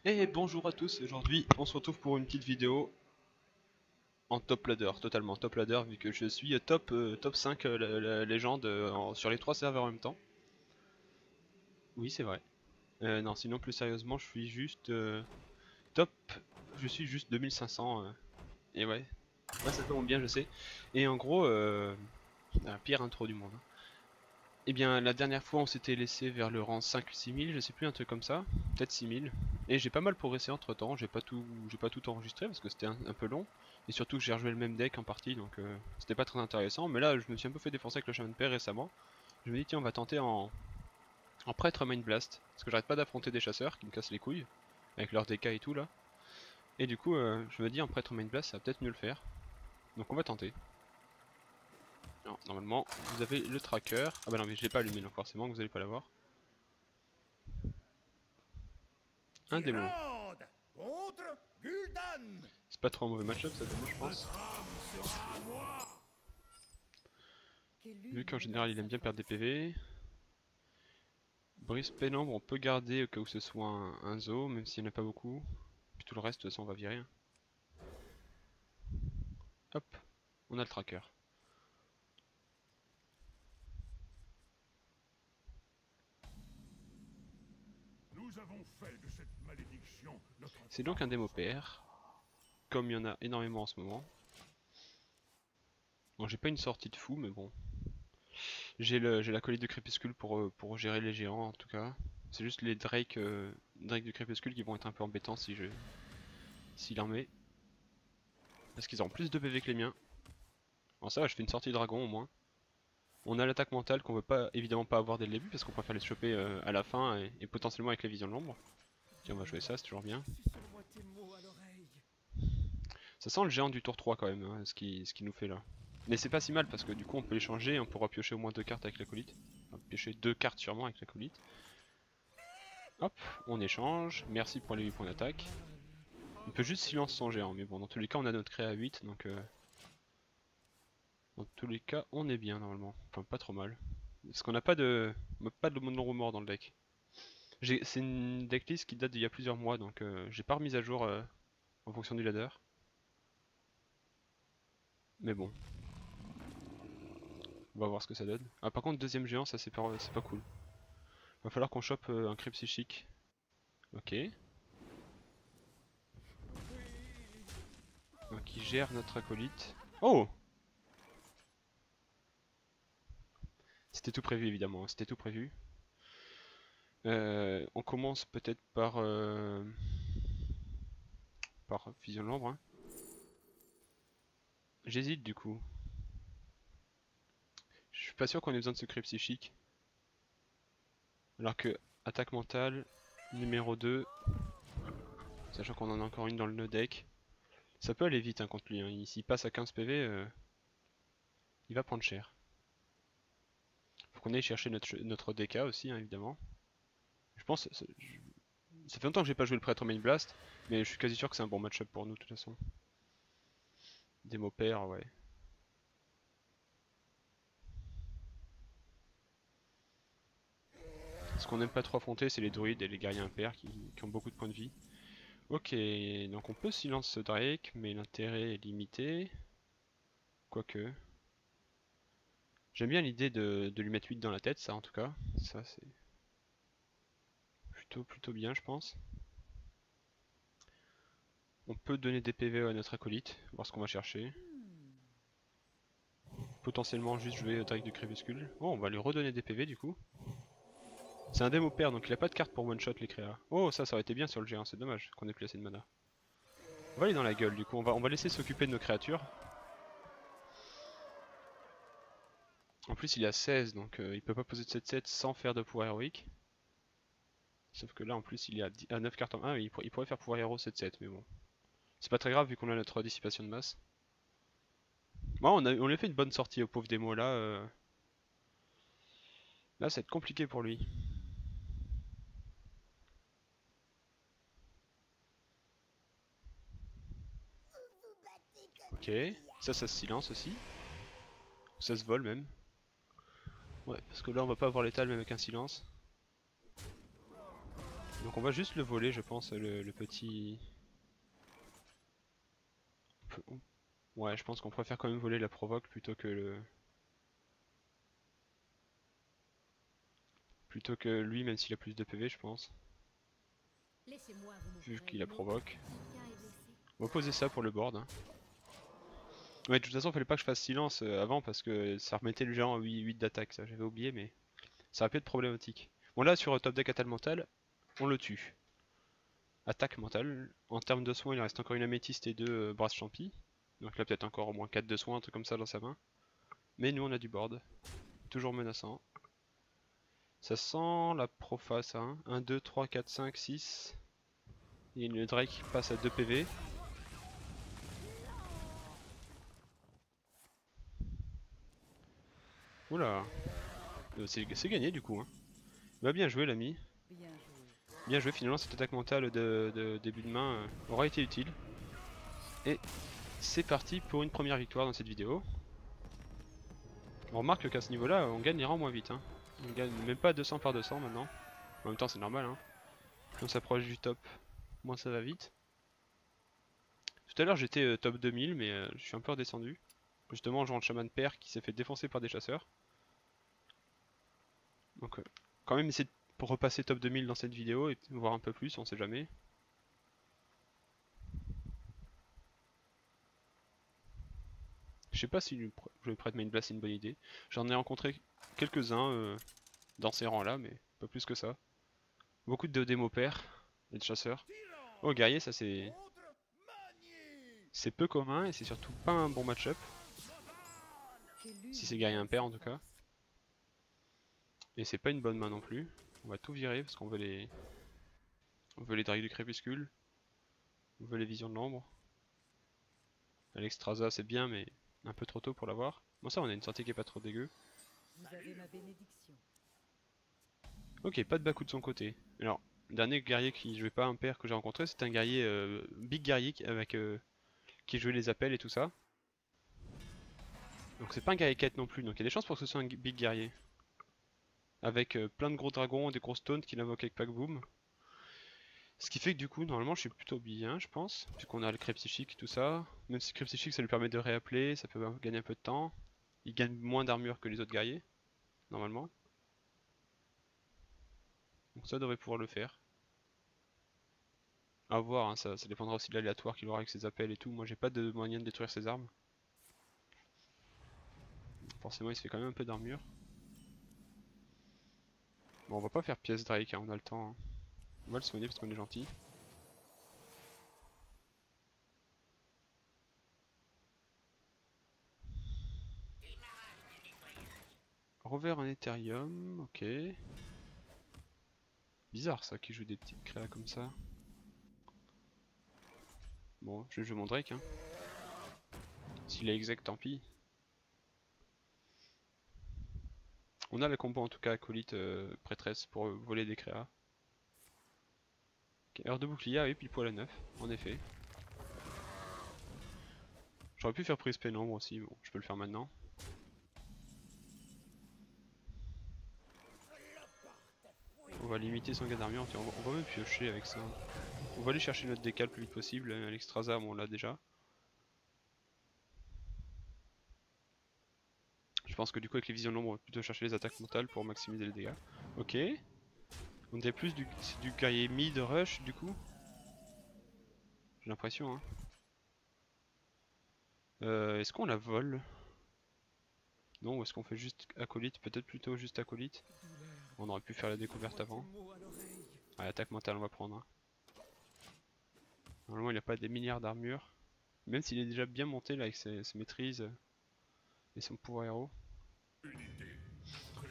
Et bonjour à tous, aujourd'hui on se retrouve pour une petite vidéo en top ladder, totalement top ladder vu que je suis top 5 la légende sur les 3 serveurs en même temps. Oui c'est vrai. Non sinon plus sérieusement je suis juste top, je suis juste 2500 et ouais, ça tombe bien je sais. Et en gros, la pire intro du monde, hein. Eh bien, la dernière fois, on s'était laissé vers le rang 5 6000, je sais plus, un truc comme ça, peut-être 6000. Et j'ai pas mal progressé entre temps, j'ai pas tout enregistré parce que c'était un peu long. Et surtout que j'ai rejoué le même deck en partie, donc c'était pas très intéressant. Mais là, je me suis un peu fait défoncer avec le Shaman de Paix récemment. Je me dis, tiens, on va tenter en prêtre Mind Blast. Parce que j'arrête pas d'affronter des chasseurs qui me cassent les couilles, avec leur DK et tout là. Et du coup, je me dis, en prêtre Mind Blast, ça va peut-être mieux le faire. Donc on va tenter. Alors, normalement, vous avez le tracker. Ah bah non, mais je l'ai pas allumé, donc forcément, vous allez pas l'avoir. Un démo. Tyrande contre Gul'dan. C'est pas trop un mauvais match-up ça démo je pense. Votre âme sera à moi. Vu qu'en général il aime bien perdre des PV. Brise Pénombre on peut garder au cas où ce soit un zoo, même s'il n'y en a pas beaucoup. Puis tout le reste de toute façon on va virer, hein. Hop, on a le tracker. Nous avons fait de cette malédiction notre C'est donc un propre démo force. PR, comme il y en a énormément en ce moment. Bon j'ai pas une sortie de fou mais bon. J'ai la colite de crépuscule pour gérer les géants en tout cas. C'est juste les Drake de crépuscule qui vont être un peu embêtants s'il en met. Parce qu'ils ont plus de PV que les miens. Bon ça va, je fais une sortie de dragon au moins. On a l'attaque mentale qu'on veut pas évidemment pas avoir dès le début parce qu'on préfère les choper à la fin et potentiellement avec la vision de l'ombre. Tiens on va jouer ça, c'est toujours bien. Susurre-moi tes mots à l'oreille. Ça sent le géant du tour 3 quand même, hein, ce qui nous fait là. Mais c'est pas si mal parce que du coup on peut les changer, on pourra piocher au moins 2 cartes avec la colite. Enfin, piocher 2 cartes sûrement avec la colite. Hop, on échange, merci pour les 8 points d'attaque. On peut juste silence son géant, mais bon dans tous les cas on a notre créa à 8 donc dans tous les cas on est bien normalement. Enfin pas trop mal. Parce qu'on n'a pas de mono mort dans le deck. C'est une decklist qui date d'il y a plusieurs mois, donc j'ai pas remis à jour en fonction du ladder. Mais bon, on va voir ce que ça donne. Ah par contre deuxième géant, ça c'est pas cool. Va falloir qu'on chope un cri psychique. Ok. Donc il gère notre acolyte. Oh! C'était tout prévu évidemment, hein, c'était tout prévu. On commence peut-être par fusion de l'ombre, hein. J'hésite du coup. Je suis pas sûr qu'on ait besoin de ce cri psychique. Alors que attaque mentale numéro 2, sachant qu'on en a encore une dans le deck. Ça peut aller vite hein, contre lui, hein. S'il passe à 15 PV, il va prendre cher. Faut qu'on aille chercher notre DK aussi, hein, évidemment. Je pense, ça fait longtemps que j'ai pas joué le prêtre Main Blast, mais je suis quasi sûr que c'est un bon match-up pour nous de toute façon. Démo pair, ouais. Ce qu'on n'aime pas trop affronter, c'est les druides et les guerriers impairs qui ont beaucoup de points de vie. Ok, donc on peut silence ce Drake, mais l'intérêt est limité. Quoique. J'aime bien l'idée de lui mettre 8 dans la tête, ça en tout cas. Ça c'est plutôt bien, je pense. On peut donner des PV à notre acolyte, voir ce qu'on va chercher. Potentiellement juste jouer Drake du crépuscule. Oh, on va lui redonner des PV du coup. C'est un démo pair donc il a pas de carte pour one shot les créas. Oh, ça aurait été bien sur le géant, c'est dommage qu'on ait plus assez de mana. On va aller dans la gueule du coup, on va laisser s'occuper de nos créatures. En plus il est à 16 donc il peut pas poser de 7-7 sans faire de pouvoir héroïque. Sauf que là en plus il est à 9 cartes en 1, il pourrait faire pouvoir héros 7-7 mais bon. C'est pas très grave vu qu'on a notre dissipation de masse. Bon, on lui a fait une bonne sortie au pauvre démo là. Là ça va être compliqué pour lui. Ok, ça se silence aussi. Ça se vole même. Ouais, parce que là on va pas avoir l'étal même avec un silence. Donc on va juste le voler, je pense, le petit... Ouais, je pense qu'on préfère quand même voler la provoque plutôt que le... Plutôt que lui, même s'il a plus de PV, je pense. Vu qu'il la provoque. On va poser ça pour le board. Hein. Ouais, de toute façon, fallait pas que je fasse silence avant parce que ça remettait le géant à 8 d'attaque. Ça, j'avais oublié, mais ça aurait pu être problématique. Bon, là, sur top deck attaque mentale, on le tue. Attaque mentale. En termes de soins, il reste encore une améthyste et 2 brasses champi. Donc là, peut-être encore au moins 4 de soins, un truc comme ça dans sa main. Mais nous, on a du board. Toujours menaçant. Ça sent la profa, ça. Hein. 1, 2, 3, 4, 5, 6. Et le Drake passe à 2 PV. Oula. C'est gagné du coup. Hein. Bah bien joué l'ami. Bien joué, finalement cette attaque mentale de début de main aura été utile. Et c'est parti pour une première victoire dans cette vidéo. On remarque qu'à ce niveau là on gagne les rangs moins vite. Hein. On gagne même pas 200 par 200 maintenant. En même temps c'est normal. Hein. Plus on s'approche du top, moins ça va vite. Tout à l'heure j'étais top 2000 mais je suis un peu redescendu. Justement en jouant le chaman père qui s'est fait défoncer par des chasseurs. Donc quand même essayer de repasser top 2000 dans cette vidéo et voir un peu plus, on sait jamais. Je sais pas si je prête Main Blast c'est une bonne idée. J'en ai rencontré quelques-uns dans ces rangs là, mais pas plus que ça. Beaucoup de démo pairs et de chasseurs. Oh guerrier, ça c'est peu commun et c'est surtout pas un bon match-up. Si c'est guerrier impair en tout cas. Et c'est pas une bonne main non plus. On va tout virer parce qu'on veut les... On veut les dragues du crépuscule. On veut les visions de l'ombre. Alexstrasza c'est bien mais un peu trop tôt pour l'avoir. Bon ça on a une santé qui est pas trop dégueu. Ok, pas de Baku de son côté. Alors, le dernier guerrier qui jouait pas impair que j'ai rencontré, c'était un guerrier big guerrier avec qui jouait les appels et tout ça. Donc c'est pas un guerrier quête non plus, donc il y a des chances pour que ce soit un big guerrier. Avec plein de gros dragons, des gros stones qu'il invoque avec Pack Boom. Ce qui fait que du coup, normalement, je suis plutôt bien, je pense. Puisqu'on a le crêpe psychique et tout ça. Même si le crêpe psychique, ça lui permet de réappeler, ça peut gagner un peu de temps. Il gagne moins d'armure que les autres guerriers, normalement. Donc ça devrait pouvoir le faire. À voir, hein, ça dépendra aussi de l'aléatoire qu'il aura avec ses appels et tout. Moi j'ai pas de moyen de détruire ses armes. Forcément il se fait quand même un peu d'armure. Bon on va pas faire pièce Drake, hein, on a le temps. Hein. On va le soigner parce qu'on est gentil. Rover en Ethereum, ok. Bizarre ça qui joue des petites créas comme ça. Bon, je joue mon Drake. Hein. S'il est exact, tant pis. On a la combo en tout cas acolyte prêtresse pour voler des créas. Okay, heure de bouclier, ah oui, pile poil à 9, en effet. J'aurais pu faire prise pénombre aussi, bon, je peux le faire maintenant. On va limiter son gain d'armure, on va même piocher avec ça. On va aller chercher notre décal le plus vite possible, l'Exstrasza on l'a déjà. Je pense que du coup avec les visions de l'ombre on va plutôt chercher les attaques mentales pour maximiser les dégâts. Ok. On dirait plus du guerrier mid rush du coup. J'ai l'impression hein. Est-ce qu'on la vole? Non, ou est-ce qu'on fait juste acolyte? Peut-être plutôt juste acolyte. On aurait pu faire la découverte avant. Ah, attaque mentale on va prendre. Hein. Normalement il n'a pas des milliards d'armure. Même s'il est déjà bien monté là avec ses maîtrises et son pouvoir héros.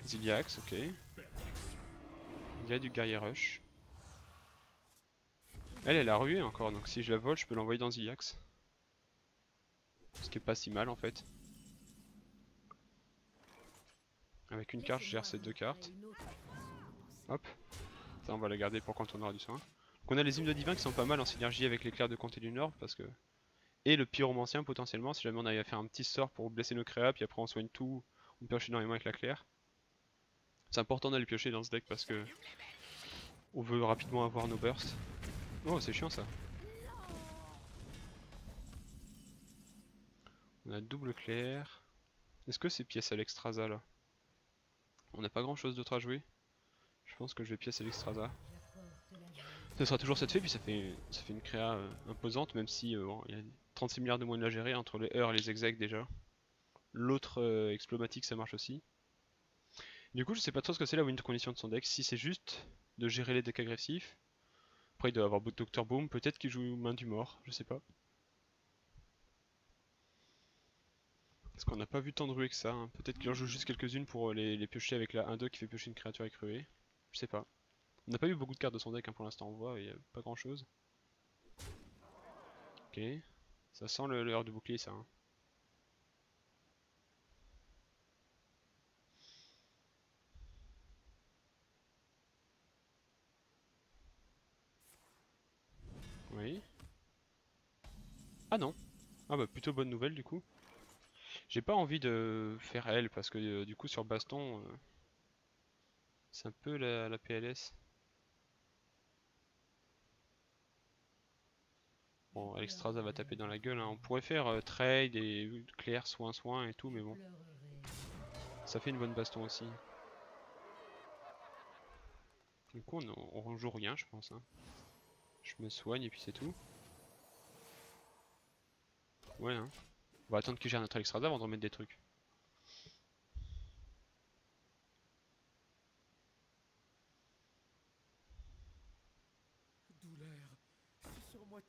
Ziliax, ok. Il y a du guerrier rush. Elle a rué encore, donc si je la vole, je peux l'envoyer dans Ziliax. Ce qui est pas si mal en fait. Avec une carte, je gère ces deux cartes. Hop. Ça, on va la garder pour quand on aura du soin. Donc on a les hymnes de divin qui sont pas mal en synergie avec l'éclair de Comté du Nord parce que... Et le pyromancien potentiellement si jamais on arrive à faire un petit sort pour blesser nos créas, puis après on soigne tout, on pioche énormément avec la claire. C'est important d'aller piocher dans ce deck parce que On veut rapidement avoir nos bursts. Oh, c'est chiant ça. On a double clair. Est-ce que c'est pièce à l'extrasa là? On n'a pas grand chose d'autre à jouer. Je pense que je vais pièce à l'extrasa. Ce sera toujours cette fée, puis ça fait une créa imposante, même si bon, il y a 36 milliards de moyens de la gérer entre les heurts et les execs déjà. L'autre explomatique ça marche aussi. Du coup je sais pas trop ce que c'est la win condition de son deck, si c'est juste de gérer les decks agressifs. Après il doit avoir Dr Boom, peut-être qu'il joue main du mort, je sais pas. Parce qu'on n'a pas vu tant de ruées que ça, hein. Peut-être qu'il en joue juste quelques-unes pour les piocher avec la 1-2 qui fait piocher une créature écruée. Je sais pas. On n'a pas eu beaucoup de cartes de son deck hein, pour l'instant, on voit, il n'y a pas grand chose. Ok. Ça sent le heurt de bouclier ça. Hein. Oui. Ah non. Ah bah plutôt bonne nouvelle du coup. J'ai pas envie de faire L parce que du coup sur baston c'est un peu la PLS. Bon Alexstrasza va taper dans la gueule hein. On pourrait faire trade et clair soin et tout mais bon. Ça fait une bonne baston aussi. Du coup on joue rien je pense hein. Je me soigne et puis c'est tout. Ouais hein. On va attendre qu'il gère notre Alexstrasza avant de remettre des trucs.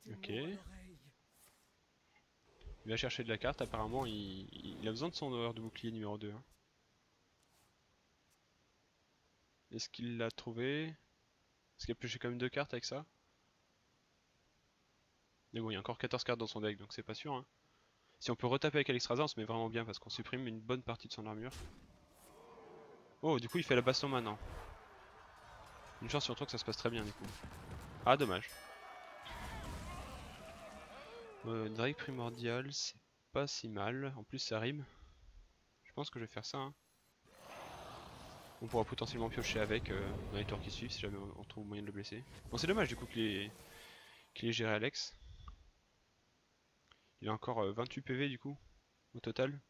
Ok. Il va chercher de la carte, apparemment il a besoin de son heure de bouclier numéro 2. Hein. Est-ce qu'il l'a trouvé? Est-ce qu'il a pioché quand même 2 cartes avec ça? Mais bon, il y a encore 14 cartes dans son deck, donc c'est pas sûr. Hein. Si on peut retaper avec Alexstrasza, on se met vraiment bien parce qu'on supprime une bonne partie de son armure. Oh, du coup, il fait la baston maintenant. Une chance sur 3 que ça se passe très bien, du coup. Ah, dommage. Drake primordial, c'est pas si mal. En plus, ça rime. Je pense que je vais faire ça. Hein. On pourra potentiellement piocher avec dans les tours qui suivent si jamais on trouve moyen de le blesser. Bon, c'est dommage du coup qu'il ait géré Alex. Il a encore 28 PV du coup, au total.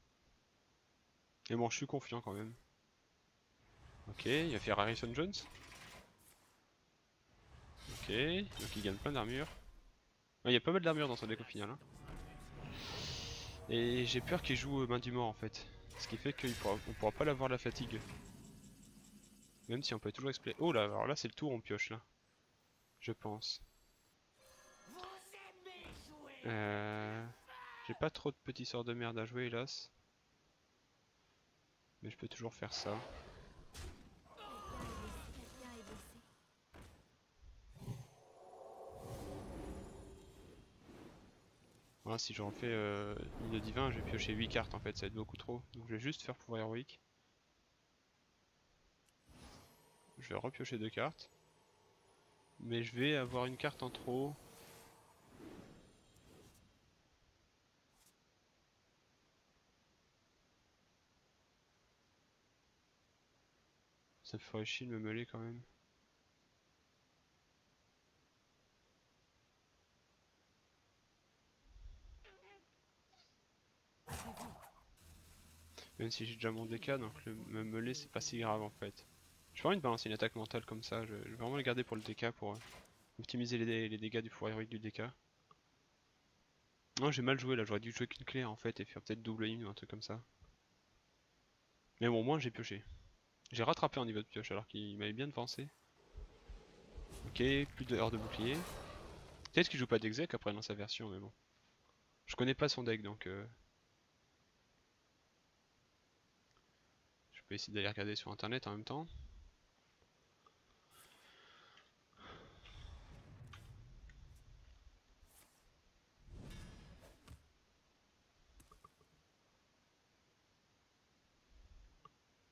Et bon, je suis confiant quand même. Ok, il va faire Harrison Jones. Ok, donc il gagne plein d'armure. Ah, il y a pas mal d'armure dans son deck au final. Hein. Et j'ai peur qu'il joue main du mort en fait. Ce qui fait qu'on pourra pas l'avoir la fatigue. Même si on peut toujours exploiter. Oh là, alors là c'est le tour, on pioche là. Je pense. J'ai pas trop de petits sorts de merde à jouer hélas. Mais je peux toujours faire ça. Voilà, si j'en fais une de divin, je vais piocher 8 cartes en fait, ça va être beaucoup trop. Donc je vais juste faire pouvoir héroïque. Je vais repiocher 2 cartes. Mais je vais avoir une carte en trop. Ça me ferait chier de me mêler quand même. Même si j'ai déjà mon DK, donc me mêler c'est pas si grave en fait. J'ai pas envie de balancer une attaque mentale comme ça, je vais vraiment le garder pour le DK pour optimiser les dégâts du pouvoir héroïque du DK. Non, j'ai mal joué là, j'aurais dû jouer qu'une clé en fait et faire peut-être double in ou un truc comme ça. Mais bon, au moins j'ai pioché. J'ai rattrapé en niveau de pioche alors qu'il m'avait bien devancé. Ok, plus de heures de bouclier. Peut-être qu'il joue pas d'exec après dans sa version, mais bon. Je connais pas son deck donc je peux essayer d'aller regarder sur internet en même temps.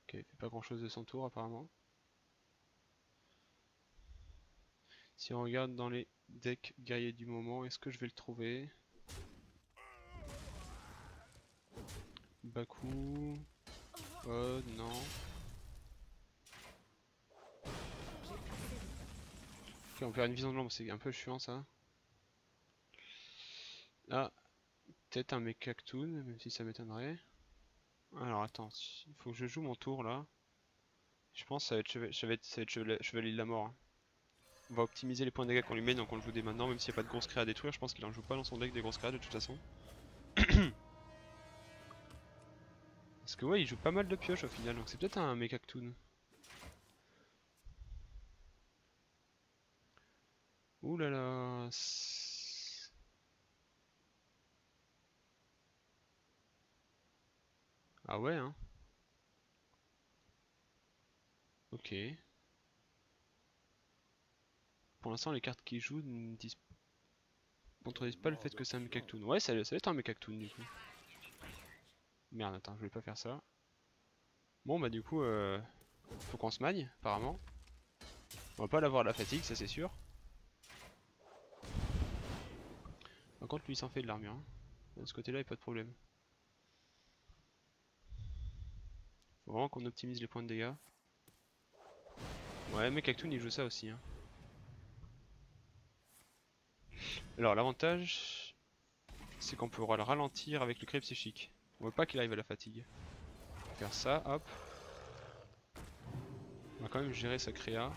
Ok, il fait pas grand chose de son tour apparemment. Si on regarde dans les decks guerriers du moment, est-ce que je vais le trouver? Baku. Oh non. Ok, on perd une vision de l'ombre, c'est un peu chiant ça. Là, peut-être un Mechactoon, même si ça m'étonnerait. Alors attends, il faut que je joue mon tour là. Je pense que ça va être, chevalier de la mort, hein. On va optimiser les points de dégâts qu'on lui met, donc on le joue dès maintenant, même s'il n'y a pas de grosses créas à détruire. Je pense qu'il en joue pas dans son deck des grosses créas de toute façon. Parce que ouais, il joue pas mal de pioches au final, donc c'est peut-être un Mechactoon. Ouh là là. Ah ouais, hein. Ok. Pour l'instant, les cartes qu'il joue ne contredisent pas le fait que c'est un Mechactoon. Ouais, ça va être un Mechactoon du coup. Merde, attends, je voulais pas faire ça. Bon, bah du coup, faut qu'on se magne, apparemment. On va pas l'avoir à la fatigue, ça c'est sûr. Par contre, lui, il s'en fait de l'armure, hein. De ce côté-là, il n'y a pas de problème. Faut vraiment qu'on optimise les points de dégâts. Ouais, Mechactoon, il joue ça aussi, hein. Alors, l'avantage, c'est qu'on pourra le ralentir avec le cri psychique. On veut pas qu'il arrive à la fatigue. On va faire ça, hop. On va quand même gérer sa créa.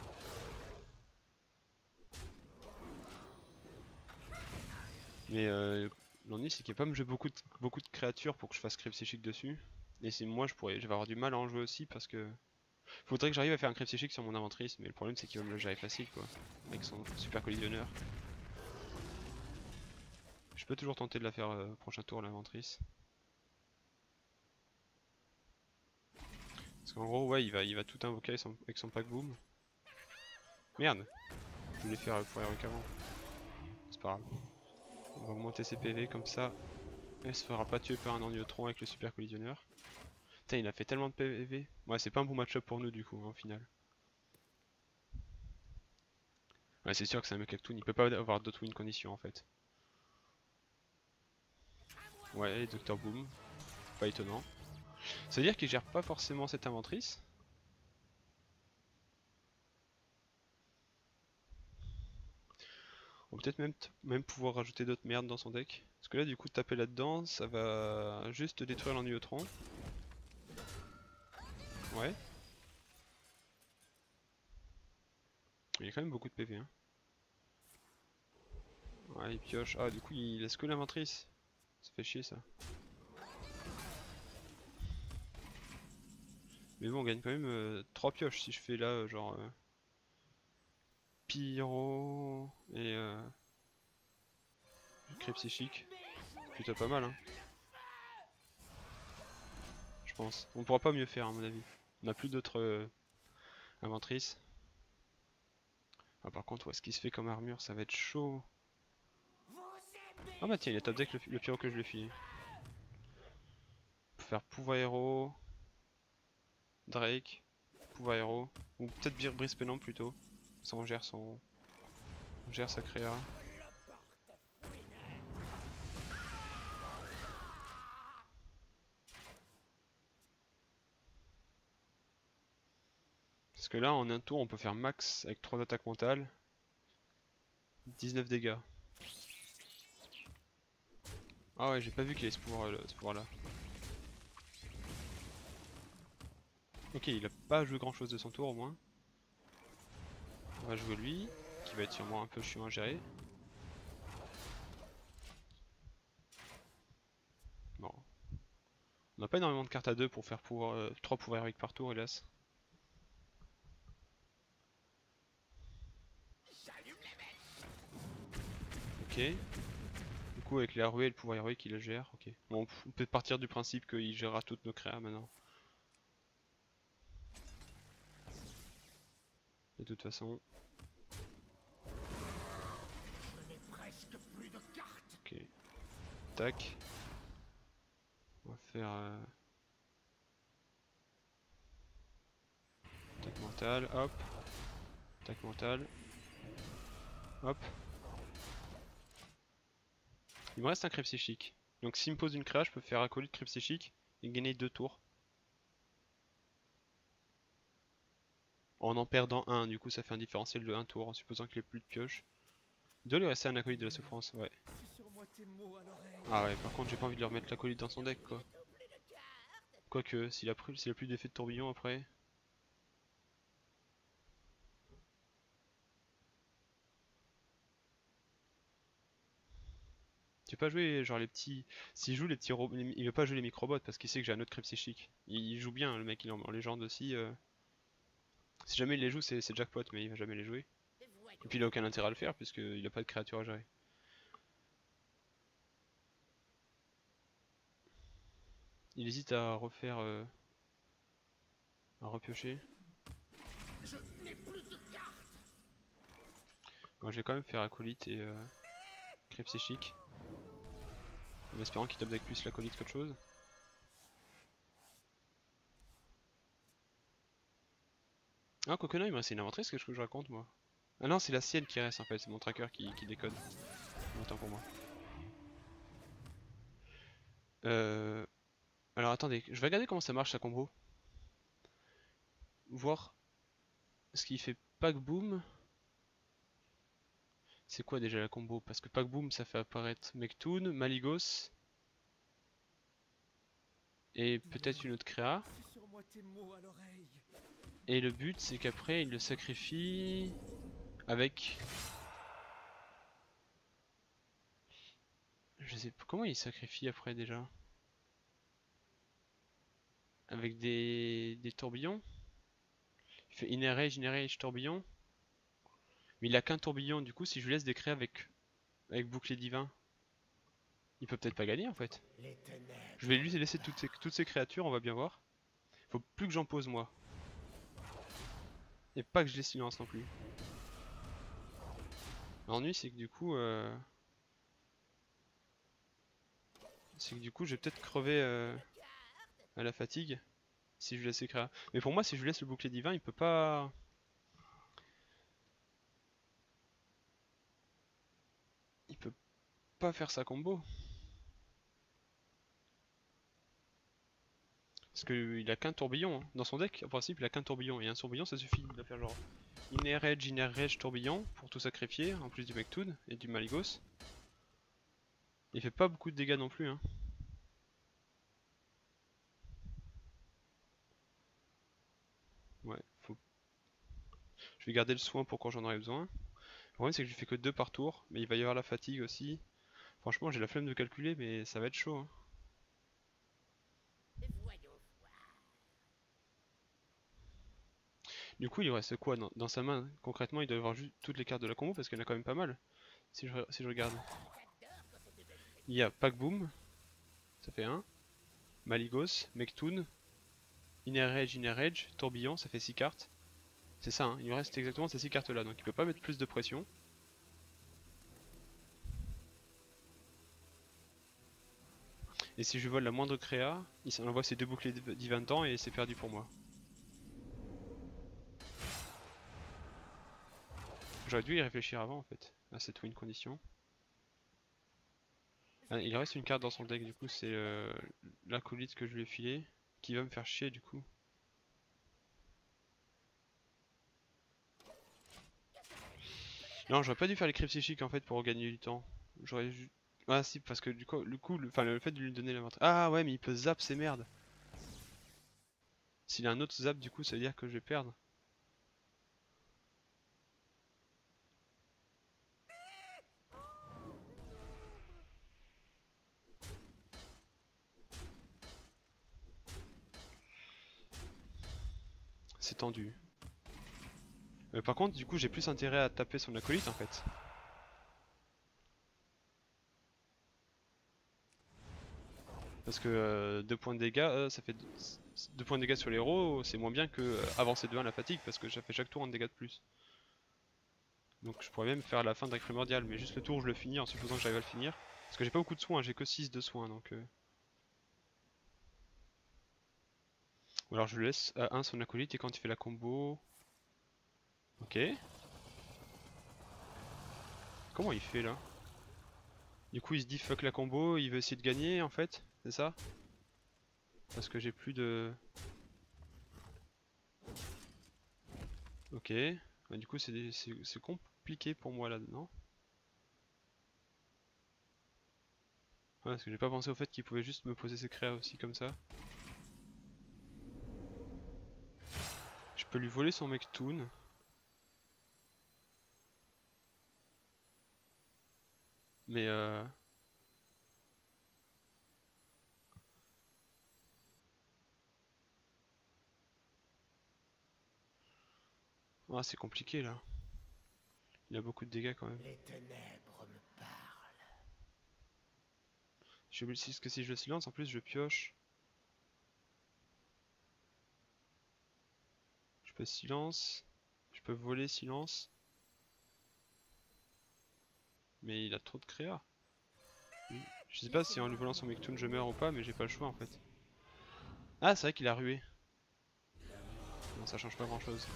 Mais l'ennui c'est qu'il n'y a pas me jouer beaucoup de créatures pour que je fasse cri psychique dessus. Et c'est moi je vais avoir du mal à en jouer aussi parce que faudrait que j'arrive à faire un cri psychique sur mon inventrice, mais le problème c'est qu'il va me le gérer facile quoi. Avec son super collisionneur. Je peux toujours tenter de la faire prochain tour l'inventrice. Parce qu'en gros ouais il va tout invoquer avec son pack boom. Merde. Je voulais faire pour Heroic avant. C'est pas grave. On va augmenter ses PV comme ça. Elle se fera pas tuer par un Orniotron avec le super collisionneur. Putain, il a fait tellement de PV. Ouais, c'est pas un bon match-up pour nous du coup, hein, au final. Ouais, c'est sûr que c'est un Mechactoon, il peut pas avoir d'autres win conditions en fait. Ouais, Dr Boom, pas étonnant. Ça veut dire qu'il gère pas forcément cette inventrice. On peut peut-être même pouvoir rajouter d'autres merdes dans son deck. Parce que là, du coup, taper là-dedans, ça va juste détruire l'Ennuiotron. Ouais. Il y a quand même beaucoup de PV, hein. Ouais, il pioche. Ah, du coup, il laisse que l'inventrice. Ça fait chier ça. Mais bon, on gagne quand même 3 pioches si je fais là, genre Pyro et Cri psychique. Plutôt pas mal, hein. Je pense. On pourra pas mieux faire, à mon avis. On a plus d'autres inventrices. Ah, par contre, ouais, ce qui se fait comme armure, ça va être chaud. Ah bah tiens, il est top deck le pyro que je lui ai filé. On peut faire pouvoir héros, Drake, pouvoir héros, ou peut-être brise pénant plutôt. Ça on gère on gère sa créa. Parce que là en un tour on peut faire max avec 3 attaques mentales. 19 dégâts. Ah ouais, j'ai pas vu qu'il ait ce pouvoir là. Ok, il a pas joué grand chose de son tour au moins. On va jouer lui, qui va être sûrement un peu chiant à gérer. Bon. On n'a pas énormément de cartes à 2 pour faire 3 pouvoirs héroïques par tour, hélas. Ok. Du coup, avec la ruée et le pouvoir héroïque, il le gère. Ok. Bon, on peut partir du principe qu'il gérera toutes nos créas maintenant. De toute façon. Ok. Tac. On va faire attaque mentale, hop. Attaque mentale. Hop. Il me reste un cri psychique. Donc s'il me pose une créa, je peux faire acolyte cri psychique et gagner 2 tours. en perdant un, du coup ça fait un différentiel de 1 tour en supposant qu'il ait plus de pioche. Il doit lui rester un acolyte de la souffrance, ouais. Ah ouais, par contre j'ai pas envie de lui remettre l'acolyte dans son deck quoi. Quoique, s'il a plus d'effet de tourbillon après. Tu peux pas jouer genre les petits. S'il joue les petits robots. Il veut pas jouer les microbots parce qu'il sait que j'ai un autre crypt psychique. Il joue bien, le mec il est en légende aussi. Si jamais il les joue, c'est jackpot, mais il va jamais les jouer. Et puis il a aucun intérêt à le faire puisqu'il a pas de créature à gérer. Il hésite à refaire. À repiocher. Bon, je vais quand même faire acolyte et crypt psychique. En espérant qu'il tape avec plus l'acolyte qu'autre chose. Ah, quoique non, il me reste une inventrice, qu'est-ce que je raconte moi? Ah non, c'est la sienne qui reste en fait, c'est mon tracker qui décode. Autant pour moi. Alors attendez, je vais regarder comment ça marche sa combo. Voir ce qui fait Pack Boom. C'est quoi déjà la combo? Parce que Pack Boom ça fait apparaître Mektoon, Maligos. Et peut-être une autre créa. Et le but c'est qu'après il le sacrifie avec... Je sais pas comment il sacrifie après déjà. Avec des tourbillons. Il fait Inner Rage, tourbillon. Mais il a qu'un tourbillon, du coup si je lui laisse des créas avec bouclier divin, il peut peut-être pas gagner en fait. Je vais lui laisser toutes ces créatures, on va bien voir. Faut plus que j'en pose moi. Et pas que je les silence non plus. L'ennui c'est que du coup... C'est que du coup je vais peut-être crever à la fatigue. Si je lui laisse les créas. Mais pour moi si je lui laisse le bouclier divin, il peut pas... Il peut pas faire sa combo. Parce qu'il a qu'un tourbillon. Hein. Dans son deck, en principe, il a qu'un tourbillon. Et un tourbillon, ça suffit. Il va faire genre Inner Rage, tourbillon pour tout sacrifier, en plus du Mektoon et du Maligos. Il fait pas beaucoup de dégâts non plus. Hein. Ouais, faut... Je vais garder le soin pour quand j'en aurai besoin. Le problème, c'est que je lui fais que 2 par tour. Mais il va y avoir la fatigue aussi. Franchement, j'ai la flemme de calculer, mais ça va être chaud. Hein. Du coup, il reste quoi dans sa main? Concrètement, il doit avoir juste toutes les cartes de la combo parce qu'il y en a quand même pas mal. Si je regarde. Il y a Pack Boom, ça fait 1. Maligos, Mektoon, Inner Rage, Tourbillon, ça fait 6 cartes. C'est ça, hein, il me reste exactement ces 6 cartes là, donc il peut pas mettre plus de pression. Et si je vole la moindre créa, il envoie ses 2 boucliers divin dedans et c'est perdu pour moi. J'aurais dû y réfléchir avant en fait, à cette win condition. Ah, il reste une carte dans son deck, du coup c'est l'acolyte que je lui ai filé, qui va me faire chier du coup. Non, j'aurais pas dû faire les cryptes psychiques en fait pour gagner du temps. J'aurais juste... Ah si, parce que du coup, le fait de lui donner la main... Ah ouais, mais il peut zap ces merdes. S'il a un autre zap, du coup, ça veut dire que je vais perdre. C'est tendu. Par contre, du coup, j'ai plus intérêt à taper son acolyte en fait. Parce que 2 points de dégâts, ça fait 2 points de dégâts sur les héros, c'est moins bien que avancer de 1 la fatigue parce que ça fait chaque tour un dégât de plus. Donc je pourrais même faire la fin d'un primordial, mais juste le tour je le finis en supposant que j'arrive à le finir. Parce que j'ai pas beaucoup de soins, j'ai que 6 de soins donc... Ou alors je le laisse à 1 son acolyte et quand il fait la combo... Ok. Comment il fait là? Du coup il se dit fuck la combo, il veut essayer de gagner en fait, c'est ça? Parce que j'ai plus de... Ok. Bah, du coup c'est compliqué pour moi là-dedans. Ouais, parce que j'ai pas pensé au fait qu'il pouvait juste me poser ses créas aussi comme ça. Je peux lui voler son Mektoon. Mais ah, c'est compliqué là. Il a beaucoup de dégâts quand même. Les ténèbres me parlent. Je sais que si je silence, en plus je pioche. Je peux silence. Je peux voler silence. Mais il a trop de créa. Je sais pas si en lui volant son Mektoon je meurs ou pas, mais j'ai pas le choix en fait. Ah, c'est vrai qu'il a rué. Bon, ça change pas grand chose.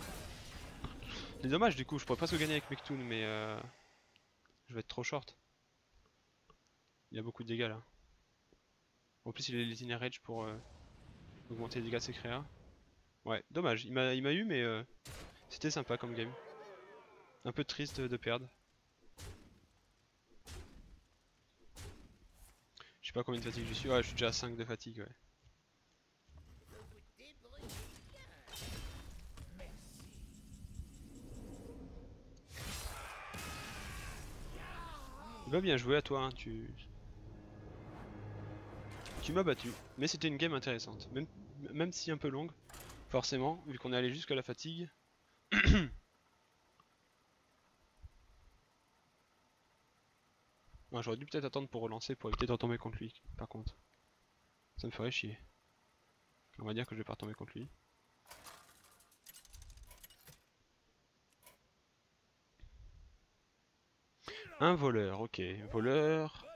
C'est dommage du coup, je pourrais presque gagner avec Mektoon, mais je vais être trop short. Il a beaucoup de dégâts là. En plus, il a les Inner Rage pour augmenter les dégâts de ses créas. Ouais, dommage, il m'a eu, mais c'était sympa comme game. Un peu triste de perdre. Je sais pas combien de fatigue je suis. Ouais, je suis déjà à 5 de fatigue, ouais. Il va bien jouer à toi, hein, tu m'as battu. Mais c'était une game intéressante. Même si un peu longue, forcément, vu qu'on est allé jusqu'à la fatigue. Ouais, j'aurais dû peut-être attendre pour relancer pour éviter de retomber contre lui, par contre. Ça me ferait chier. On va dire que je vais pas retomber contre lui. Un voleur, ok. Voleur.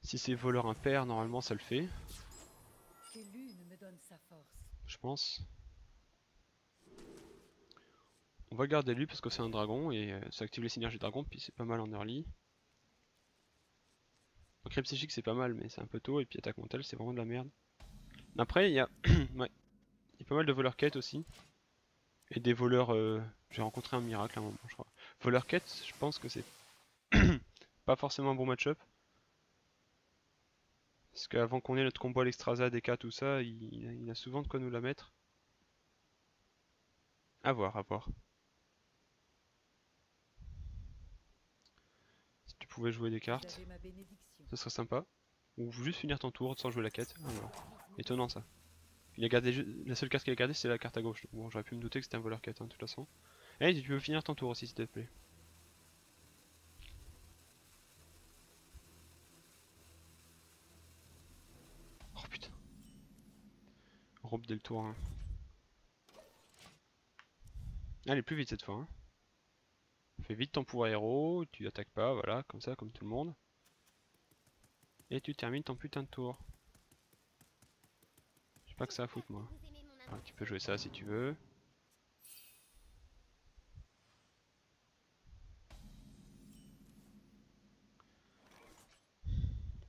Si c'est voleur impair, normalement ça le fait. Que l'une me donne sa force. Je pense. On va garder lui parce que c'est un dragon et ça active les synergies dragon, puis c'est pas mal en early. Ancré psychique c'est pas mal, mais c'est un peu tôt, et puis attaque mentale c'est vraiment de la merde. Après il y a ouais, il y a pas mal de voleurs quête aussi. Et des voleurs. J'ai rencontré un miracle à un moment, je crois. Voleur quête, je pense que c'est pas forcément un bon match-up. Parce qu'avant qu'on ait notre combo à l'Extrasa, DK, tout ça, il a souvent de quoi nous la mettre. À voir, à voir. Si tu pouvais jouer des Vous cartes, avez ma bénédiction. ce serait sympa. Ou juste finir ton tour sans jouer la quête. Ah non. Étonnant ça. Il a gardé la seule carte qu'il a gardée c'est la carte à gauche. Bon, j'aurais pu me douter que c'était un voleur quête hein, de toute façon. Et tu peux finir ton tour aussi s'il te plaît. Oh putain. Robe dès le tour. Hein. Allez, plus vite cette fois. Hein. Fais vite ton pouvoir héros, tu attaques pas, voilà, comme ça, comme tout le monde. Et tu termines ton putain de tour. J'ai pas que ça à foutre moi. Alors, tu peux jouer ça si tu veux.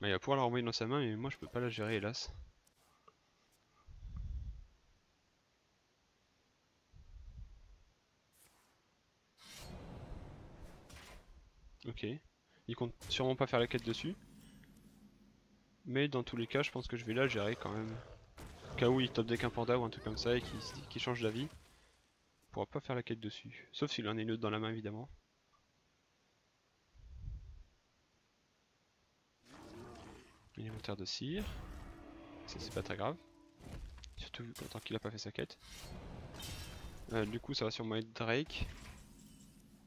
Bah, il va pouvoir la renvoyer dans sa main, mais moi je peux pas la gérer hélas. Ok. Il compte sûrement pas faire la quête dessus. Mais dans tous les cas, je pense que je vais la gérer quand même. Au cas où il top deck un panda ou un truc comme ça et qu'il change d'avis. Il pourra pas faire la quête dessus. Sauf s'il en a une autre dans la main évidemment. Élémentaire de cire. Ça c'est pas très grave. Surtout tant qu'il a pas fait sa quête. Du coup ça va sûrement être Drake.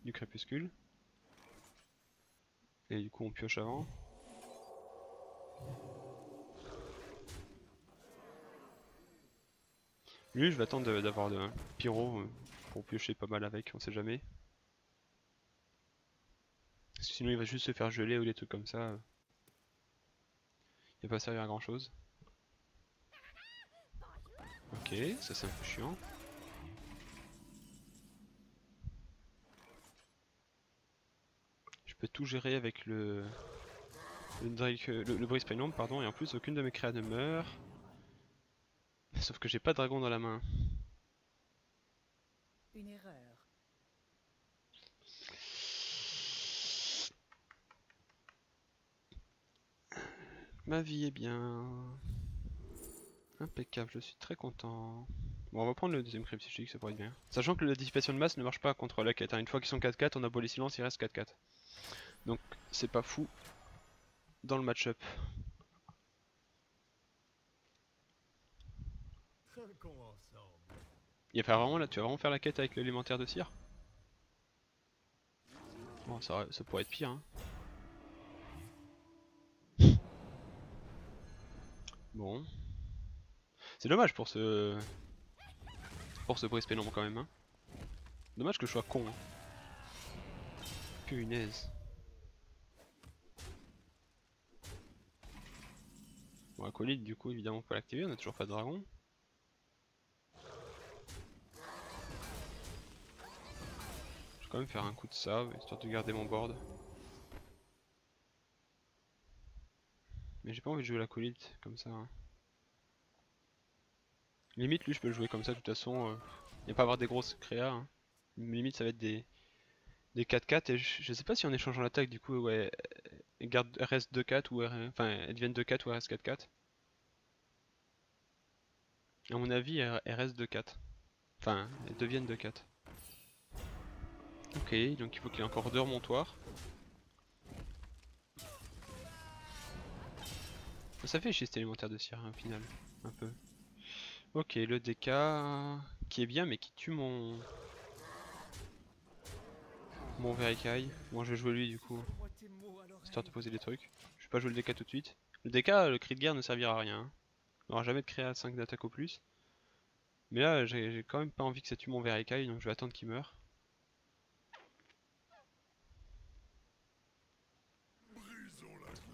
Du crépuscule. Et du coup on pioche avant. Lui je vais attendre d'avoir un pyro pour piocher pas mal avec, on sait jamais. Parce que sinon il va juste se faire geler ou des trucs comme ça. Il va pas servir à grand chose. Ok, ça c'est un peu chiant. Je peux tout gérer avec le Breeze Pylon, pardon, et en plus aucune de mes créas ne meurt. Sauf que j'ai pas de dragon dans la main. Une erreur. Ma vie est bien. Impeccable, je suis très content. Bon, on va prendre le deuxième cri psychique, ça pourrait être bien. Sachant que la dissipation de masse ne marche pas contre la quête, hein. Une fois qu'ils sont 4-4, on abolit silence, il reste 4-4. Donc c'est pas fou dans le match-up. Il y a pas vraiment là, tu vas vraiment faire la quête avec l'élémentaire de cire? Bon, ça pourrait être pire, hein. Bon. C'est dommage pour ce brise pénombre quand même, hein. Dommage que je sois con, hein. Punaise. Bon, acolyte, du coup, évidemment, on peut l'activer, on a toujours pas de dragon. Je vais quand même faire un coup de save, histoire de garder mon board. Mais j'ai pas envie de jouer l'acolyte comme ça, hein. Limite, lui, je peux le jouer comme ça, de toute façon. Il pas avoir des grosses créas, hein. Limite, ça va être des 4-4, et je sais pas si en échangeant l'attaque, du coup, ouais, garde RS 2-4 ou enfin, elles deviennent 2-4 ou RS 4-4. À mon avis, RS 2-4. Enfin, elles deviennent 2-4. Ok, donc il faut qu'il y ait encore 2 remontoirs. Ça fait chier cet élémentaire de cire, hein, au final. Un peu. Ok, le DK qui est bien mais qui tue mon Verikai. Bon, je vais jouer lui du coup, histoire de poser des trucs. Je vais pas jouer le DK tout de suite. Le DK, le cri de guerre ne servira à rien, hein. On aura jamais de créa à 5 d'attaque au plus. Mais là, j'ai quand même pas envie que ça tue mon Verikai, donc je vais attendre qu'il meure.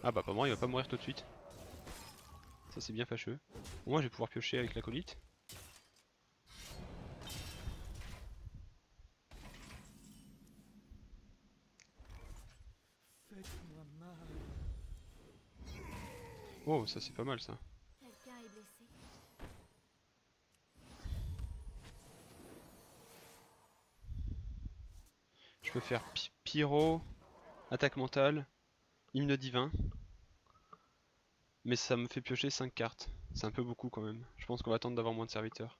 Ah bah pas moi, il va pas mourir tout de suite. Ça c'est bien fâcheux. Bon, moi je vais pouvoir piocher avec l'acolyte. Oh, ça c'est pas mal ça. Quelqu'un est blessé. Je peux faire pyro, attaque mentale, hymne divin. Mais ça me fait piocher 5 cartes. C'est un peu beaucoup quand même. Je pense qu'on va attendre d'avoir moins de serviteurs.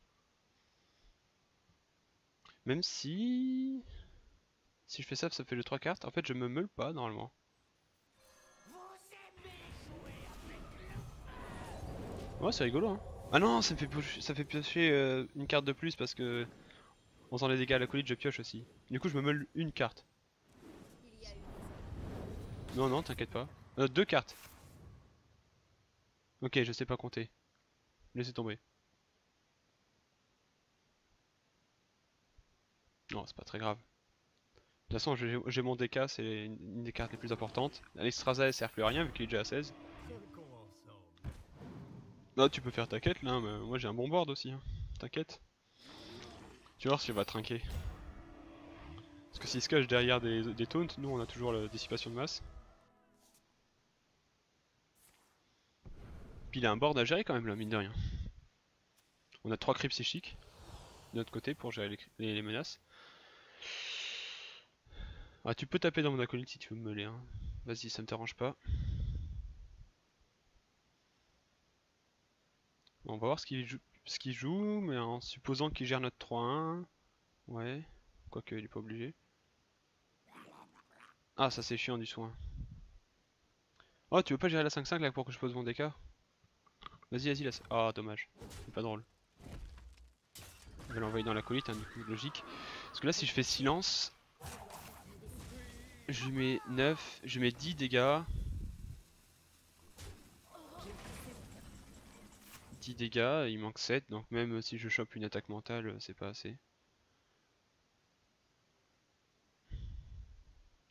Même si... Si je fais ça, ça fait le 3 cartes. En fait, je me meule pas normalement. Ouais, c'est rigolo, hein. Ah non, ça fait piocher une carte de plus parce que en faisant les dégâts à l'acolyte, je pioche aussi. Du coup, je me meule une carte. Il y a eu Non, non, t'inquiète pas. 2 cartes. Ok, je sais pas compter. Laissez tomber. Non, c'est pas très grave. De toute façon, j'ai mon DK, c'est une des cartes les plus importantes. L'Exstrasa, elle sert plus à rien vu qu'il est déjà à 16. Là, tu peux faire ta quête là, mais moi j'ai un bon board aussi, hein. T'inquiète. Tu vas voir si on va trinquer. Parce que s'il se cache derrière des taunts, nous on a toujours la dissipation de masse. Puis il a un board à gérer quand même là, mine de rien. On a 3 cris psychiques de notre côté pour gérer les menaces. Ah, tu peux taper dans mon acolyte si tu veux me meuler, hein. Vas-y, ça me dérange pas. Bon, on va voir ce qu'il joue, mais en supposant qu'il gère notre 3-1. Ouais, quoique il est pas obligé. Ah, ça c'est chiant du soin. Oh, tu veux pas gérer la 5-5 là pour que je pose mon DK? Vas-y, vas-y, là. Ah, dommage. C'est pas drôle. On va l'envoyer dans la colite, hein, du coup, logique. Parce que là, si je fais silence, je lui mets 9, je lui mets 10 dégâts. 10 dégâts, il manque 7, donc même si je chope une attaque mentale, c'est pas assez.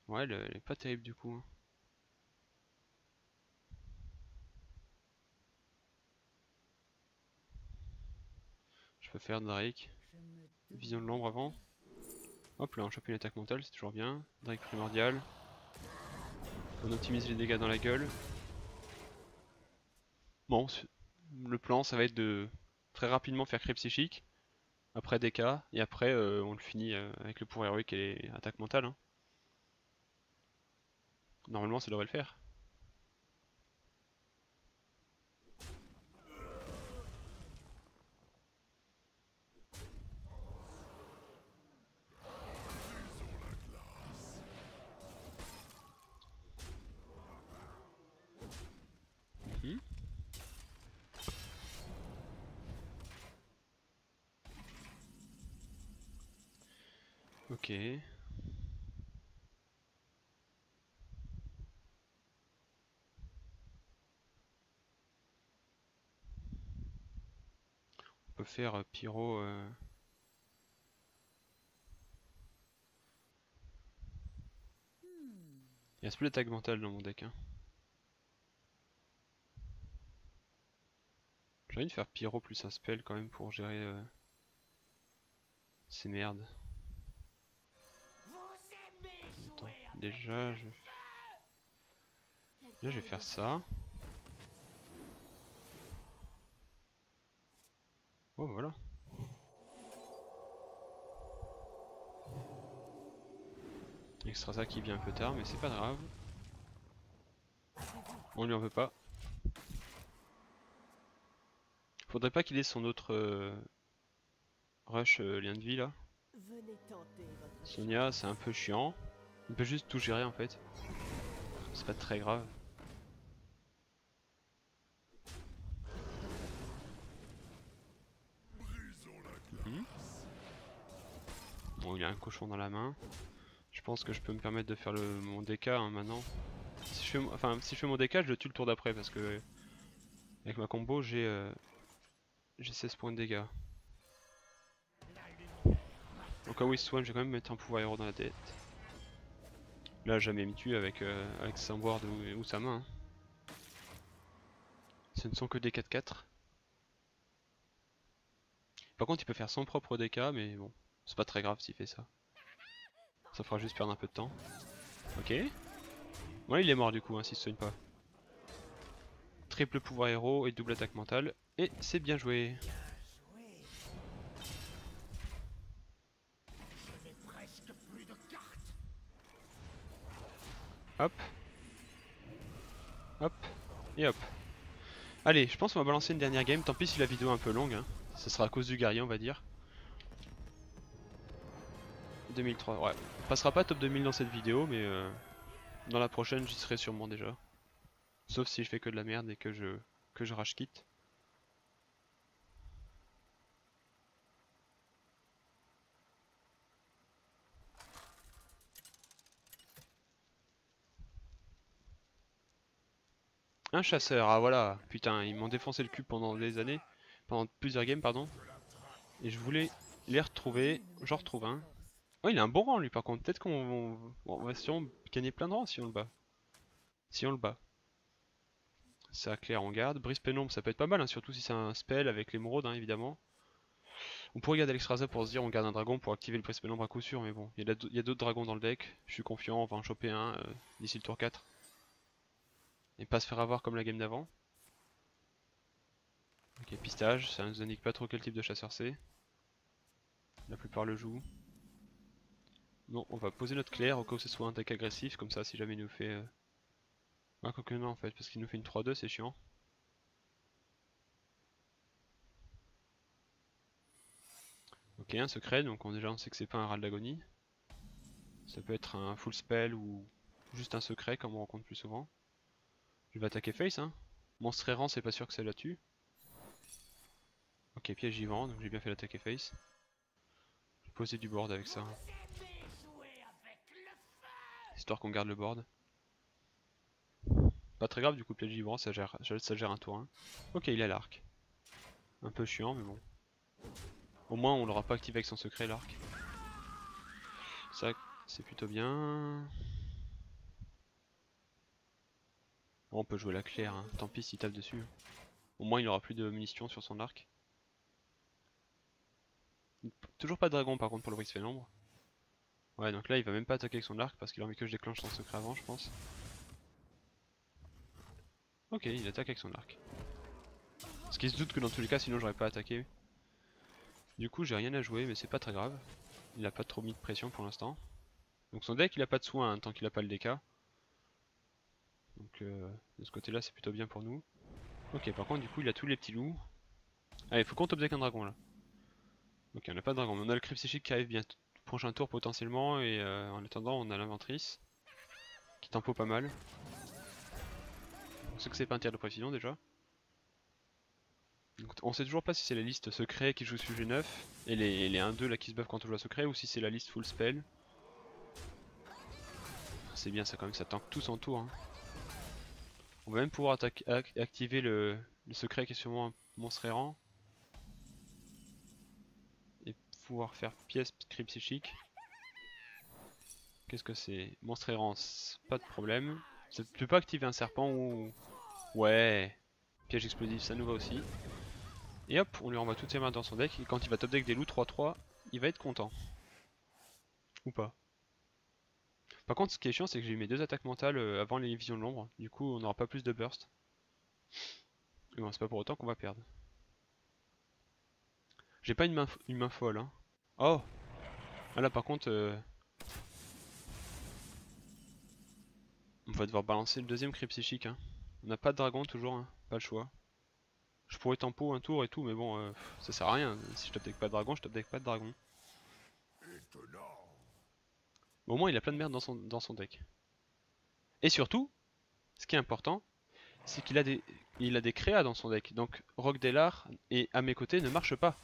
Ouais, elle est pas terrible du coup, hein. Je peux faire Drake. Vision de l'ombre avant. Hop là, on chope une attaque mentale, c'est toujours bien. Drake primordial. On optimise les dégâts dans la gueule. Bon, le plan ça va être de très rapidement faire cri psychique. Après DK, et après on le finit avec le pouvoir héroïque et les attaques mentales, hein. Normalement ça devrait le faire. Ok. On peut faire pyro. Il reste plus d'attaque mentale dans mon deck. Hein. J'ai envie de faire pyro plus un spell quand même pour gérer ces merdes. Attends, déjà je vais faire ça. Oh voilà. Extra ça qui vient un peu tard mais c'est pas grave. On lui en veut pas. Faudrait pas qu'il ait son autre rush lien de vie là. Sonia c'est un peu chiant. Il peut juste tout gérer en fait. C'est pas très grave. Bon il a un cochon dans la main. Je pense que je peux me permettre de faire mon DK hein, maintenant. Si je fais mon DK je le tue le tour d'après parce que avec ma combo j'ai 16 points de dégâts. Au cas où il se soigne je vais quand même mettre un pouvoir héros dans la tête. Là jamais me tue avec sa ward ou sa main. Hein. Ce ne sont que des 4-4. Par contre il peut faire son propre DK mais bon, c'est pas très grave s'il fait ça. Ça fera juste perdre un peu de temps. Ok. Bon là il est mort du coup hein, s'il se soigne pas. Triple pouvoir héros et double attaque mentale. Et c'est bien joué. Hop. Hop. Et hop. Allez, je pense qu'on va balancer une dernière game. Tant pis si la vidéo est un peu longue. Hein. Ce sera à cause du guerrier on va dire. 2003, ouais. On passera pas top 2000 dans cette vidéo mais dans la prochaine j'y serai sûrement déjà. Sauf si je fais que de la merde et que je rage quitte. Un chasseur, ah voilà, putain, ils m'ont défoncé le cul pendant des années, pendant plusieurs games, pardon. Et je voulais les retrouver, j'en retrouve un. Oh, il a un bon rang lui par contre, peut-être on va sûrement gagner plein de rangs si on le bat. Si on le bat. Ça clair, on garde. Brise pénombre, ça peut être pas mal, hein, surtout si c'est un spell avec l'émeraude, hein, évidemment. On pourrait garder l'extrasa pour se dire on garde un dragon pour activer le brise pénombre à coup sûr, mais bon, il y a d'autres dragons dans le deck, je suis confiant, on va en choper un d'ici le tour 4. Et pas se faire avoir comme la game d'avant. Ok, pistage, ça nous indique pas trop quel type de chasseur c'est. La plupart le jouent. Non, on va poser notre clair au cas où ce soit un deck agressif, comme ça si jamais il nous fait... Ah, quoique non en fait, parce qu'il nous fait une 3-2, c'est chiant. Ok, un secret, donc déjà on sait que c'est pas un ral d'agonie. Ça peut être un full spell ou juste un secret comme on rencontre plus souvent. Je vais attaquer face, hein. Monstre errant, c'est pas sûr que ça la tue. Ok, piège vivant, donc j'ai bien fait l'attaquer face. Je vais poser du board avec ça. Histoire qu'on garde le board. Pas très grave du coup, piège vivant, ça gère un tour 1. Ok, il a l'arc. Un peu chiant, mais bon. Au moins, on l'aura pas activé avec son secret, l'arc. Ça, c'est plutôt bien. Bon, on peut jouer la claire, hein. Tant pis s'il tape dessus. Au moins, il aura plus de munitions sur son arc. Toujours pas de dragon par contre pour le brise pénombre. Ouais, donc là, il va même pas attaquer avec son arc parce qu'il a envie que je déclenche son secret avant, je pense. Ok, il attaque avec son arc. Parce qu'il se doute que dans tous les cas, sinon j'aurais pas attaqué. Du coup, j'ai rien à jouer, mais c'est pas très grave. Il a pas trop mis de pression pour l'instant. Donc son deck, il a pas de soin hein, tant qu'il a pas le DK. Donc de ce côté-là, c'est plutôt bien pour nous. Ok, par contre, du coup, il a tous les petits loups. Allez, faut qu'on top deck un dragon là. Ok, on a pas de dragon, mais on a le cri psychique qui arrive bien prochain tour potentiellement. Et en attendant, on a l'inventrice qui tempo pas mal. On sait que c'est pas un tir de précision déjà. Donc, on sait toujours pas si c'est la liste secret qui joue sur G9 et les 1-2 là qui se buffent quand on joue à secret ou si c'est la liste full spell. C'est bien ça quand même, ça tank tout son tour. Hein. On va même pouvoir activer le secret qui est sûrement un monstre errant. Et pouvoir faire pièce cri psychique. Qu'est-ce que c'est? Monstre errant, pas de problème. Tu peux pas activer un serpent ou... Ouais. Piège explosif, ça nous va aussi. Et hop, on lui renvoie toutes ses mains dans son deck. Et quand il va top deck des loups 3-3, il va être content. Ou pas. Par contre, ce qui est chiant, c'est que j'ai eu mes 2 attaques mentales avant les visions de l'ombre. Du coup, on n'aura pas plus de burst. Mais bon, c'est pas pour autant qu'on va perdre. J'ai pas une main folle. Hein. Oh! Ah là, par contre, on va devoir balancer le deuxième cri psychique. Hein. On n'a pas de dragon toujours, hein. Pas le choix. Je pourrais tempo un tour et tout, mais bon, ça sert à rien. Si je top deck pas de dragon, je top deck pas de dragon. Bon, au moins, il a plein de merde dans son deck. Et surtout, ce qui est important, c'est qu'il a des créas dans son deck. Donc, Roc Delar et à mes côtés ne marche pas.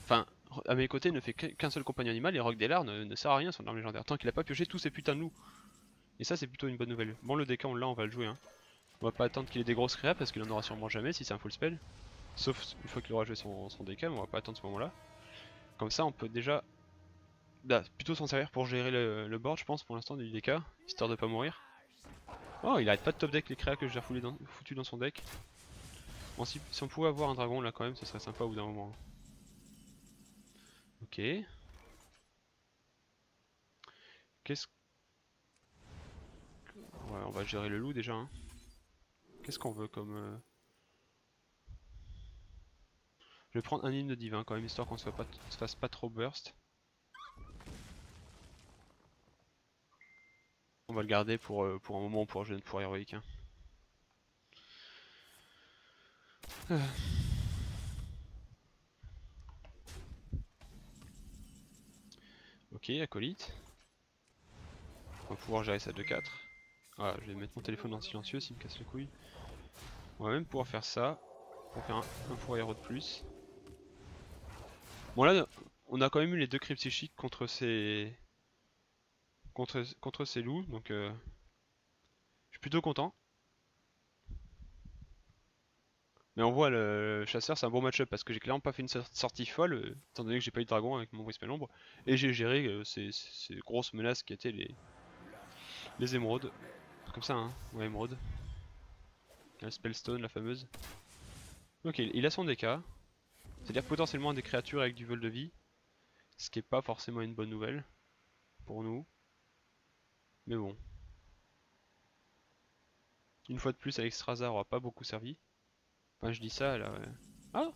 Enfin, à mes côtés ne fait qu'un seul compagnon animal et Roc Delar ne sert à rien son arme légendaire. Tant qu'il a pas pioché tous ces putains de loups. Et ça, c'est plutôt une bonne nouvelle. Bon, le DK, on l'a, on va le jouer. Hein. On va pas attendre qu'il ait des grosses créas parce qu'il en aura sûrement jamais si c'est un full spell. Sauf une fois qu'il aura joué son DK, mais on va pas attendre ce moment-là. Comme ça, on peut déjà plutôt s'en servir pour gérer le board, je pense, pour l'instant, du DK, histoire de pas mourir. Oh, il arrête pas de top deck les créas que j'ai foutu dans son deck. Bon, si on pouvait avoir un dragon là quand même, ce serait sympa au bout d'un moment. Ok. Qu'est-ce que... Ouais, on va gérer le loup déjà. Hein. Qu'est-ce qu'on veut comme... Je vais prendre un hymne divin quand même, histoire qu'on se fasse pas trop burst. On va le garder pour un moment pour héroïque. Hein. Ok, acolyte. On va pouvoir gérer ça 2-4. Voilà, je vais mettre mon téléphone en silencieux s'il me casse les couilles. On va même pouvoir faire ça. Pour faire un four héros de plus. Bon là, on a quand même eu les 2 cris psychiques contre ces... Contre ces loups, donc je suis plutôt content. Mais on voit le chasseur, c'est un bon match-up parce que j'ai clairement pas fait une sortie folle, étant donné que j'ai pas eu de dragon avec mon Whisper l'ombre. Et j'ai géré ces grosses menaces qui étaient les émeraudes. Comme ça, hein, ouais, émeraude. La Spellstone, la fameuse. Ok, il a son DK. C'est-à-dire potentiellement des créatures avec du vol de vie. Ce qui est pas forcément une bonne nouvelle. Pour nous. Mais bon. Une fois de plus, Alexstrasza aura pas beaucoup servi. Enfin, je dis ça là. Ah!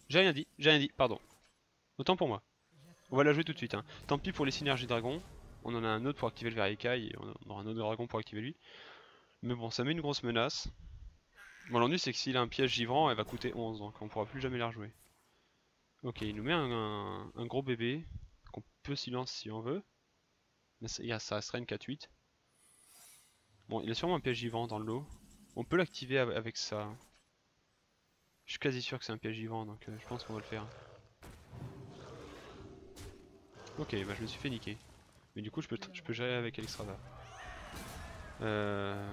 J'ai rien dit, pardon. Autant pour moi. On va la jouer tout de suite. Hein. Tant pis pour les synergies dragons. On en a un autre pour activer le Verikai et on aura un autre dragon pour activer lui. Mais bon, ça met une grosse menace. Bon, l'ennui c'est que s'il a un piège givrant, elle va coûter 11, donc on pourra plus jamais la rejouer. Ok, il nous met un gros bébé, qu'on peut silence si on veut. Mais ça restera une 4-8. Bon, il a sûrement un piège givrant dans le lot. On peut l'activer avec ça. Je suis quasi sûr que c'est un piège givrant, donc je pense qu'on va le faire. Ok, bah je me suis fait niquer. Mais du coup, je peux gérer avec Alexstrasza. On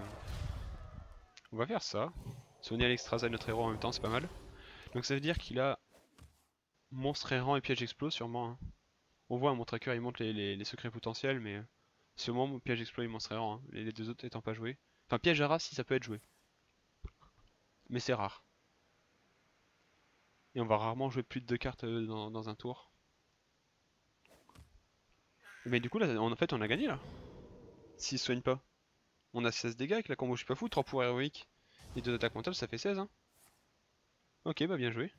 va faire ça. Soigner Alexstrasza et notre héros en même temps, c'est pas mal. Donc ça veut dire qu'il a monstre errant et piège explose sûrement. Hein. On voit mon tracker il montre les secrets potentiels, mais sûrement piège explose et monstre errant, hein, les 2 autres étant pas joués. Enfin piège à race si ça peut être joué. Mais c'est rare. Et on va rarement jouer plus de 2 cartes dans un tour. Mais du coup là en fait on a gagné là. S'il se soigne pas. On a 16 dégâts avec la combo je suis pas fou, 3 pour héroïque. Et 2 attaques mentales ça fait 16 hein. Ok bah bien joué.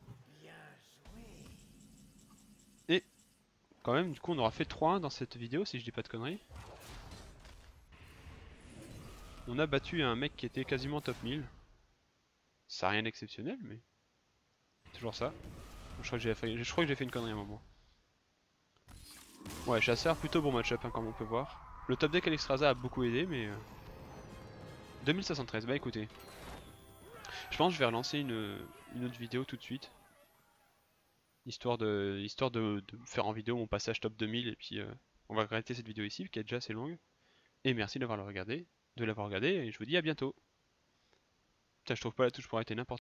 Et quand même du coup on aura fait 3-1 dans cette vidéo si je dis pas de conneries. On a battu un mec qui était quasiment top 1000. Ça n'a rien d'exceptionnel mais... Toujours ça. Je crois que j'ai fait une connerie à un moment. Ouais, chasseur, plutôt bon match-up hein, comme on peut voir. Le top deck Alexstrasza a beaucoup aidé mais... 2073, bah écoutez. Je pense que je vais relancer une autre vidéo tout de suite. Histoire de faire en vidéo mon passage top 2000 et puis on va arrêter cette vidéo ici qui est déjà assez longue. Et merci de l'avoir regardé et je vous dis à bientôt. Putain, je trouve pas la touche pour arrêter n'importe